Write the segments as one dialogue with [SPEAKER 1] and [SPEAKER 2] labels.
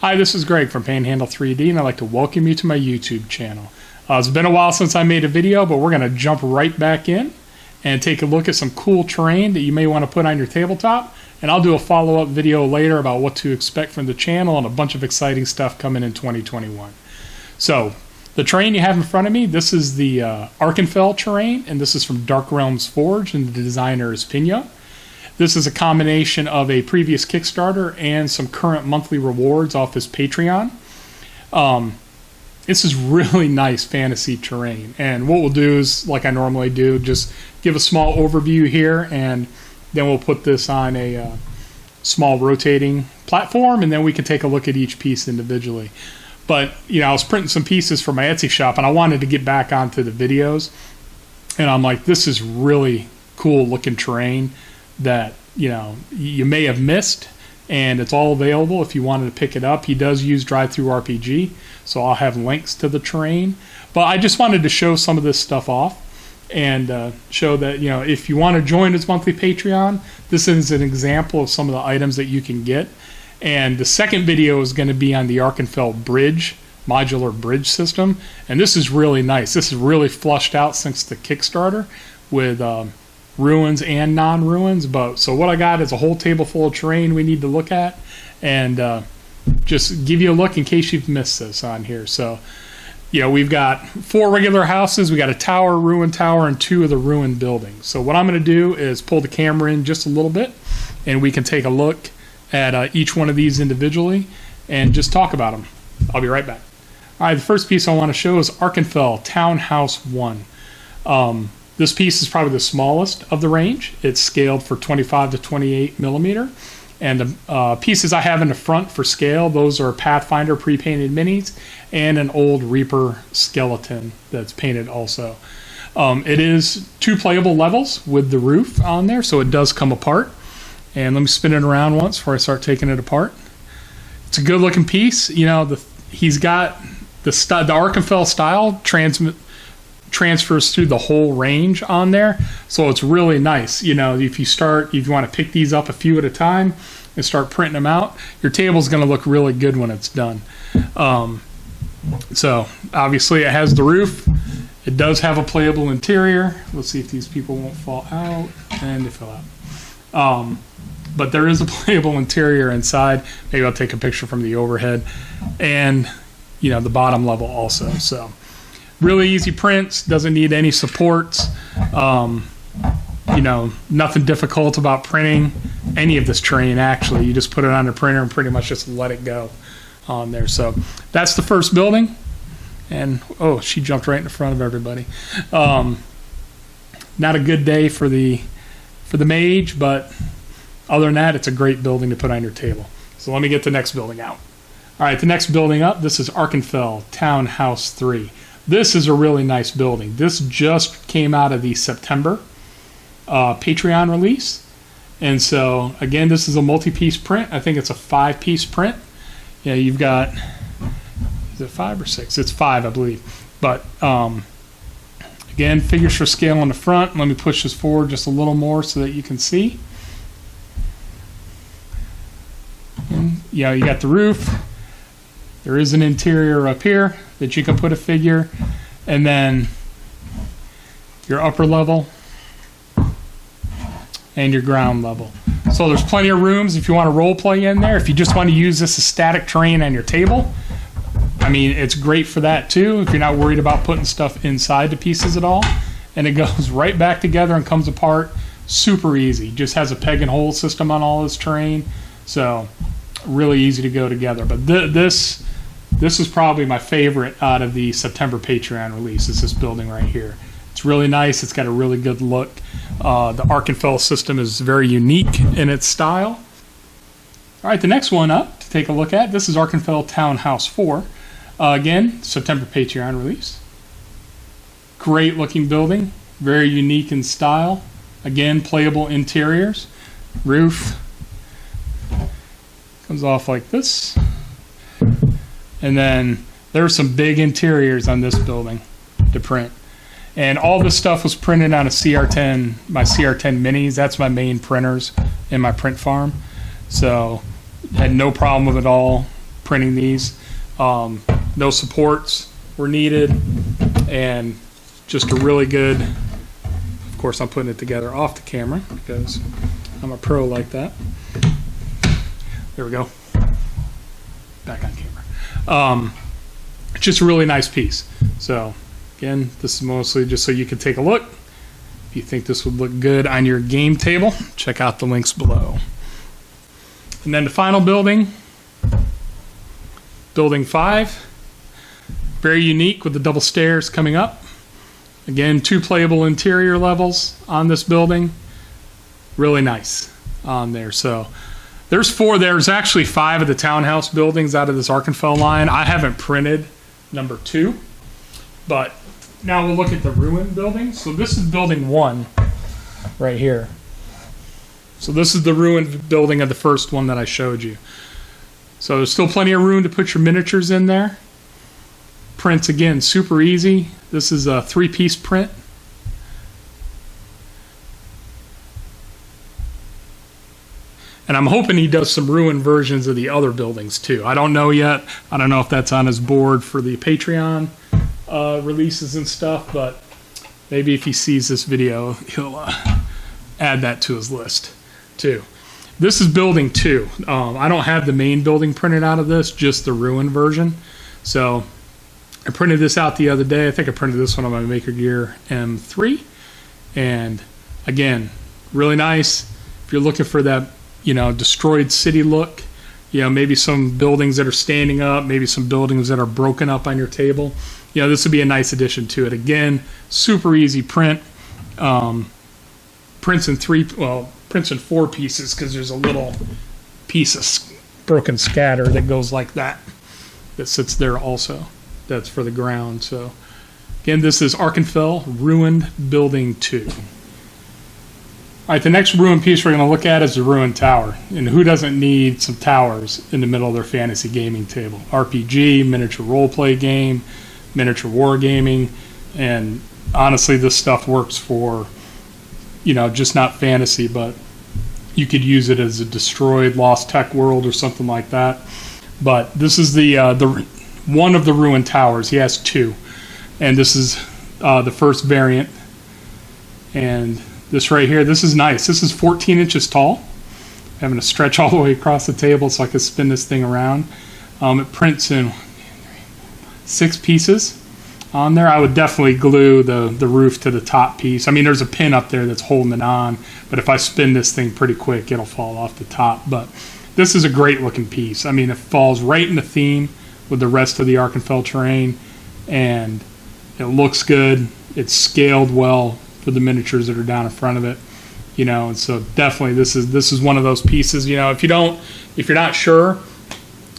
[SPEAKER 1] Hi, this is Greg from Panhandle 3D, and I'd like to welcome you to my YouTube channel. It's been a while since I made a video, but we're going to jump right back in and take a look at some cool terrain that you may want to put on your tabletop. And I'll do a follow-up video later about what to expect from the channel and a bunch of exciting stuff coming in 2021. So, the terrain you have in front of me, this is the Arkenfel terrain, and this is from Dark Realms Forge, and the designer is Pinho. This is a combination of a previous Kickstarter and some current monthly rewards off his Patreon. This is really nice fantasy terrain, and what we'll do is, like I normally do, just give a small overview here, and then we'll put this on a small rotating platform, and then we can take a look at each piece individually. But, you know, I was printing some pieces for my Etsy shop, and I wanted to get back onto the videos, and I'm like, this is really cool looking terrain that, you know, you may have missed, and it's all available if you wanted to pick it up. He does use Drive-Thru-RPG, so I'll have links to the terrain. But I just wanted to show some of this stuff off and show that, you know, if you want to join his monthly Patreon, this is an example of some of the items that you can get. And the second video is going to be on the Arkenfel bridge, modular bridge system, and this is really nice. This is really flushed out since the Kickstarter with ruins and non-ruins. But so what I got is a whole table full of terrain we need to look at, and just give you a look in case you've missed this on here. So, you know, we've got 4 regular houses, we got a tower, ruin tower, and 2 of the ruined buildings. So what I'm going to do is pull the camera in just a little bit, and we can take a look at each one of these individually and just talk about them. I'll be right back. All right, the first piece I want to show is Arkenfel Townhouse 1. This piece is probably the smallest of the range. It's scaled for 25 to 28 millimeter. And the pieces I have in the front for scale, those are Pathfinder pre-painted minis and an old Reaper skeleton that's painted also. It is 2 playable levels with the roof on there, so it does come apart. And let me spin it around once before I start taking it apart. It's a good looking piece. You know, he's got the Arkenfel style transfers through the whole range on there, so it's really nice. You know, if you want to pick these up a few at a time and start printing them out, your table's going to look really good when it's done. So obviously it has the roof. It does have a playable interior. Let's see if these people won't fall out, and they fell out. But there is a playable interior inside. Maybe I'll take a picture from the overhead, and, you know, the bottom level also. So really easy prints, doesn't need any supports. You know, nothing difficult about printing any of this terrain, actually. You just put it on the printer and pretty much just let it go on there. So that's the first building. And, oh, she jumped right in front of everybody. Not a good day for the mage, but other than that, it's a great building to put on your table. So let me get the next building out. All right, the next building up, this is Arkenfel Townhouse 3. This is a really nice building. This just came out of the September Patreon release. And so, again, this is a multi-piece print. I think it's a 5-piece print. Yeah, you've got, is it 5 or 6? It's 5, I believe. But, again, figures for scale on the front. Let me push this forward just a little more so that you can see. And, you know, you got the roof. There is an interior up here that you can put a figure, and then your upper level and your ground level. So there's plenty of rooms if you want to role play in there. If you just want to use this as static terrain on your table, I mean, it's great for that too, if you're not worried about putting stuff inside the pieces at all. And it goes right back together and comes apart super easy. Just has a peg and hole system on all this terrain, so really easy to go together. But this is probably my favorite out of the September Patreon release, is this building right here. It's really nice. It's got a really good look. The Arkenfel system is very unique in its style. All right, the next one up to take a look at, this is Arkenfel Townhouse 4. Again, September Patreon release. Great looking building, very unique in style. Again, playable interiors. Roof comes off like this. And then there's some big interiors on this building to print. And all this stuff was printed on a CR10, my CR10 minis. That's my main printers in my print farm. So had no problem with it all printing these. No supports were needed, and just a really good, of course I'm putting it together off the camera because I'm a pro like that. There we go. Back on camera. It's just a really nice piece. So again, this is mostly just so you can take a look. If you think this would look good on your game table, check out the links below. And then the final building, building 5. Very unique with the double stairs coming up. Again, 2 playable interior levels on this building. Really nice on there. So there's 4. There's actually 5 of the townhouse buildings out of this Arkenfel line. I haven't printed number 2, but now we'll look at the ruin building. So this is building 1 right here. So this is the ruined building of the first one that I showed you. So there's still plenty of room to put your miniatures in there. Prints, again, super easy. This is a 3-piece print. And I'm hoping he does some ruin versions of the other buildings too. I don't know yet. I don't know if that's on his board for the Patreon releases and stuff, but maybe if he sees this video, he'll add that to his list too. This is building 2. I don't have the main building printed out of this, just the ruin version. So I printed this out the other day. I think I printed this one on my Maker Gear M3. And again, really nice. If you're looking for that, destroyed city look, maybe some buildings that are standing up, maybe some buildings that are broken up on your table, this would be a nice addition to it. Again, super easy print. Prints in 4 pieces because there's a little piece of broken scatter that goes like that sits there also. That's for the ground. So again, this is Arkenfel Ruined Building 2. All right, the next ruin piece we're going to look at is the Ruin Tower. And who doesn't need some towers in the middle of their fantasy gaming table? RPG, miniature roleplay game, miniature wargaming, and honestly, this stuff works for, just not fantasy, but you could use it as a destroyed lost tech world or something like that. But this is the one of the Ruin Towers. He has 2, and this is the first variant. And this right here, this is nice. This is 14 inches tall. I'm having to stretch all the way across the table so I can spin this thing around. It prints in 6 pieces on there. I would definitely glue the roof to the top piece. I mean, there's a pin up there that's holding it on, but if I spin this thing pretty quick, it'll fall off the top. But this is a great looking piece. I mean, it falls right in the theme with the rest of the Arkenfel terrain, and it looks good. It's scaled well for the miniatures that are down in front of it, and so definitely this is one of those pieces. If you're not sure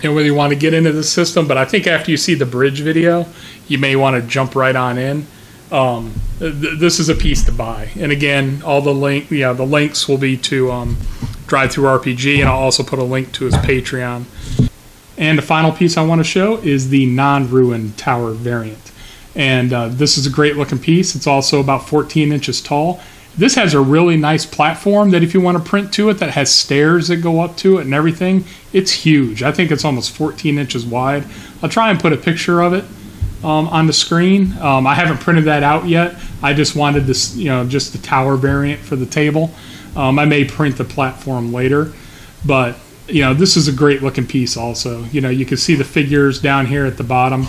[SPEAKER 1] whether you want to get into this system, but I think after you see the bridge video, you may want to jump right on in. This is a piece to buy, and again, all the links will be to Drive Through RPG, and I'll also put a link to his Patreon. And the final piece I want to show is the NonRuin Tower variant. And this is a great looking piece. It's also about 14 inches tall. This has a really nice platform that if you want to print to it, that has stairs that go up to it and everything. It's huge. I think it's almost 14 inches wide. I'll try and put a picture of it on the screen. I haven't printed that out yet. I just wanted this, just the tower variant for the table. I may print the platform later, but this is a great looking piece also. You can see the figures down here at the bottom.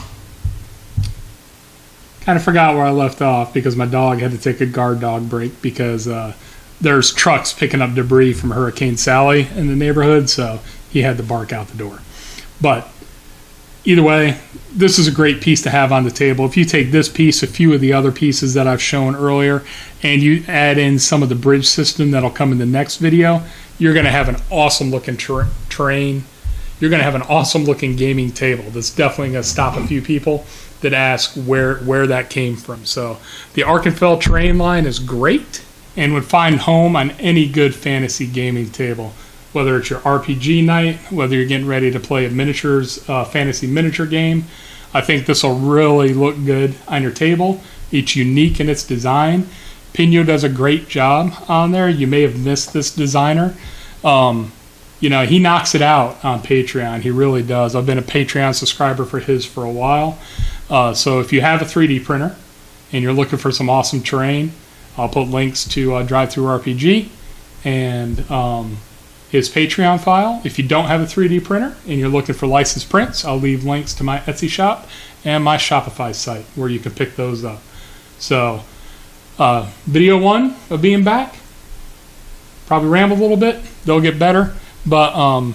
[SPEAKER 1] Kind of forgot where I left off because my dog had to take a guard dog break because there's trucks picking up debris from Hurricane Sally in the neighborhood, so he had to bark out the door. But either way, this is a great piece to have on the table. If you take this piece, a few of the other pieces that I've shown earlier, and you add in some of the bridge system that'll come in the next video, you're going to have an awesome looking terrain. You're going to have an awesome looking gaming table that's definitely going to stop a few people that ask where that came from. So the Arkenfel terrain line is great and would find home on any good fantasy gaming table, whether it's your RPG night, whether you're getting ready to play a fantasy miniature game. I think this will really look good on your table. It's unique in its design. Pino does a great job on there. You may have missed this designer. you know, he knocks it out on Patreon. He really does. I've been a Patreon subscriber for his for a while. So if you have a 3D printer and you're looking for some awesome terrain, I'll put links to Drive Through RPG and his Patreon file. If you don't have a 3D printer and you're looking for licensed prints, I'll leave links to my Etsy shop and my Shopify site where you can pick those up. So video 1 of being back, probably rambled a little bit. They'll get better. But I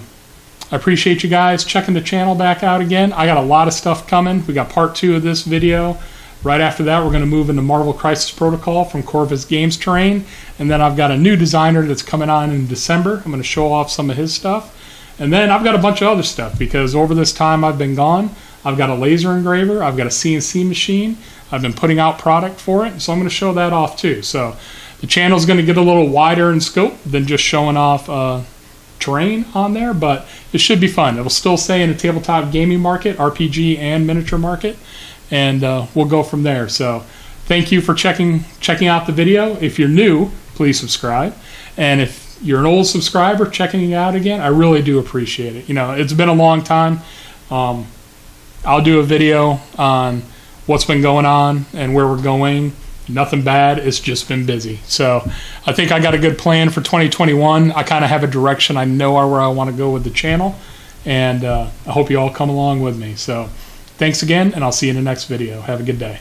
[SPEAKER 1] appreciate you guys checking the channel back out again. I got a lot of stuff coming. We got part 2 of this video. Right after that, we're going to move into Marvel Crisis Protocol from Corvus Games Terrain. And then I've got a new designer that's coming on in December. I'm going to show off some of his stuff. And then I've got a bunch of other stuff because over this time I've been gone, I've got a laser engraver. I've got a CNC machine. I've been putting out product for it. So I'm going to show that off too. So the channel is going to get a little wider in scope than just showing off terrain on there, but it should be fun. It'll still stay in the tabletop gaming market, RPG and miniature market, and we'll go from there. So thank you for checking out the video. If you're new, please subscribe, and if you're an old subscriber checking it out again, I really do appreciate it. You know, it's been a long time. I'll do a video on what's been going on and where we're going. Nothing bad, it's just been busy. So I think I got a good plan for 2021. I kind of have a direction. I know where I want to go with the channel, and I hope you all come along with me. So thanks again, and I'll see you in the next video. Have a good day.